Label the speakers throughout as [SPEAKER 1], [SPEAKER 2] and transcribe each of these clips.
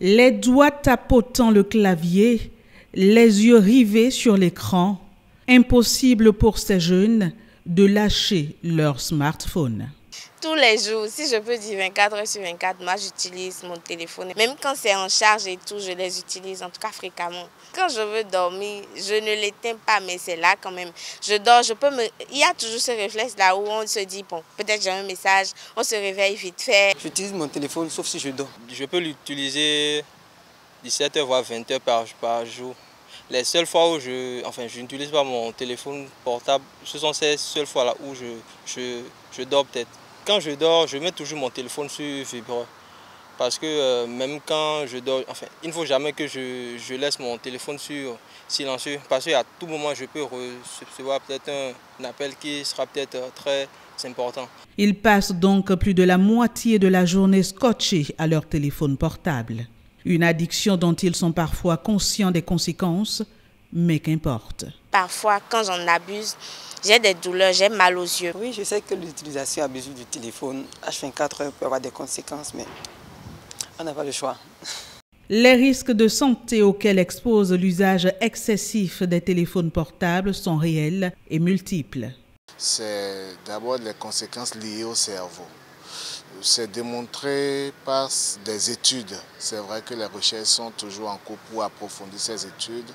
[SPEAKER 1] Les doigts tapotant le clavier, les yeux rivés sur l'écran, impossible pour ces jeunes de lâcher leur smartphone.
[SPEAKER 2] Tous les jours, si je peux dire 24 heures sur 24, moi j'utilise mon téléphone. Même quand c'est en charge et tout, je les utilise en tout cas fréquemment. Quand je veux dormir, je ne l'éteins pas, mais c'est là quand même. Je dors, il y a toujours ce réflexe-là où on se dit, bon, peut-être j'ai un message, on se réveille vite fait.
[SPEAKER 3] J'utilise mon téléphone sauf si je dors.
[SPEAKER 4] Je peux l'utiliser 17 heures voire 20 heures par jour. Les seules fois où je n'utilise pas mon téléphone portable, ce sont ces seules fois-là où je dors peut-être. Quand je dors, je mets toujours mon téléphone sur vibreur. Parce que même quand je dors, il ne faut jamais que je laisse mon téléphone sur silencieux. Parce qu'à tout moment, je peux recevoir peut-être un appel qui sera peut-être très important.
[SPEAKER 1] Ils passent donc plus de la moitié de la journée scotchés à leur téléphone portable. Une addiction dont ils sont parfois conscients des conséquences, mais qu'importe.
[SPEAKER 2] Parfois, quand j'en abuse, j'ai des douleurs, j'ai mal aux yeux.
[SPEAKER 3] Oui, je sais que l'utilisation abusive du téléphone H24 heures peut avoir des conséquences, mais on n'a pas le choix.
[SPEAKER 1] Les risques de santé auxquels expose l'usage excessif des téléphones portables sont réels et multiples.
[SPEAKER 5] C'est d'abord les conséquences liées au cerveau. C'est démontré par des études. C'est vrai que les recherches sont toujours en cours pour approfondir ces études,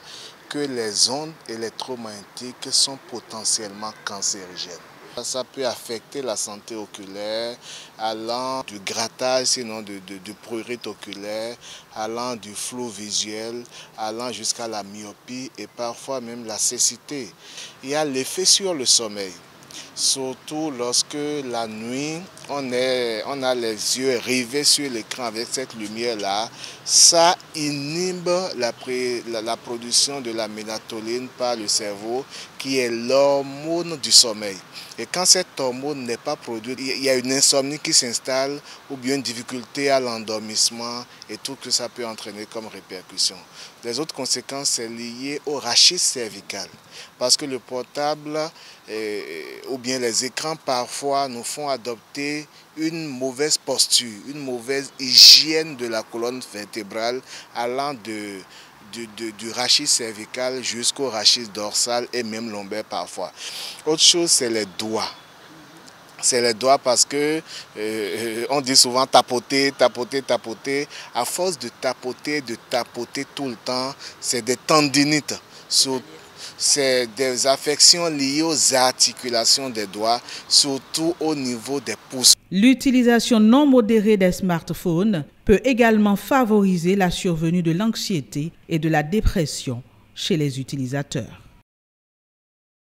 [SPEAKER 5] que les ondes électromagnétiques sont potentiellement cancérigènes. Ça peut affecter la santé oculaire, allant du grattage, sinon du prurite oculaire, allant du flou visuel, allant jusqu'à la myopie et parfois même la cécité. Il y a l'effet sur le sommeil. Surtout lorsque la nuit, on a les yeux rivés sur l'écran avec cette lumière-là, ça inhibe la production de la mélatonine par le cerveau, qui est l'hormone du sommeil. Et quand cette hormone n'est pas produite, il y a une insomnie qui s'installe ou bien une difficulté à l'endormissement et tout que ça peut entraîner comme répercussion. Les autres conséquences, c'est lié au rachis cervical. Parce que le portable ou bien les écrans parfois nous font adopter une mauvaise posture, une mauvaise hygiène de la colonne vertébrale allant du rachis cervical jusqu'au rachis dorsal et même lombaire parfois. Autre chose, c'est les doigts. C'est les doigts parce que on dit souvent tapoter, tapoter, tapoter. À force de tapoter tout le temps, c'est des tendinites. C'est des affections liées aux articulations des doigts, surtout au niveau des pouces.
[SPEAKER 1] L'utilisation non modérée des smartphones peut également favoriser la survenue de l'anxiété et de la dépression chez les utilisateurs.